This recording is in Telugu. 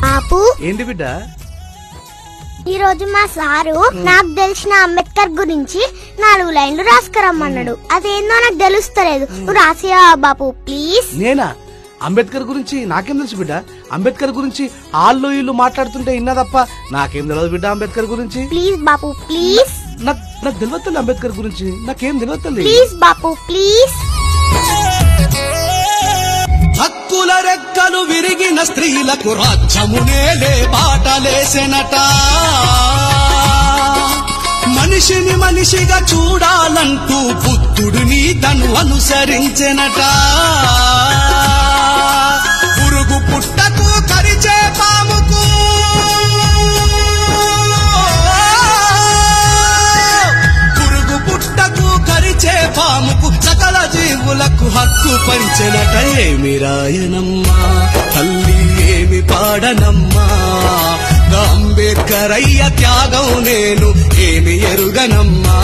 బాపు ఏంటి బిడ్డ? ఈ రోజు మా సారు నాకు తెలిసిన అంబేద్కర్ గురించి 4 లైన్లు రాసుకురమ్మన్నాడు. అదేందో నాకు తెలుస్తలేదు. నువ్వు రాసియా బాపు ప్లీజ్. నేనా? అంబేద్కర్ గురించి నాకేం తెలుసు బిడ్డ? అంబేద్కర్ గురించి ఆళ్ళు ఇల్లు మాట్లాడుతుంటే ఇన్నా తప్ప నాకేం తెలియదు బిడ్డ అంబేద్కర్ గురించి. Please Bapu please. నాకు తెలియదు అంబేద్కర్ గురించి, నాకేం తెలియదు. Please Bapu please. హక్కుల రెక్కలు విరిగిన స్త్రీలకు రాజ్యమునేలే బాటలేసెనట. మనిషిని మనిషిగా చూడాలంటూ బుద్ధుడిని తను అనుసరించెనట. పురుగు పుట్టకు కరిచే పాముకు పాముకు సకల జీవులకు హక్కు పంచెనట. ఏమి రాయనమ్మా తల్లి ఏమి పాడనమ్మా, అంబేద్కర్ అయ్య త్యాగం నేను ఏమి ఎరుగనమ్మా.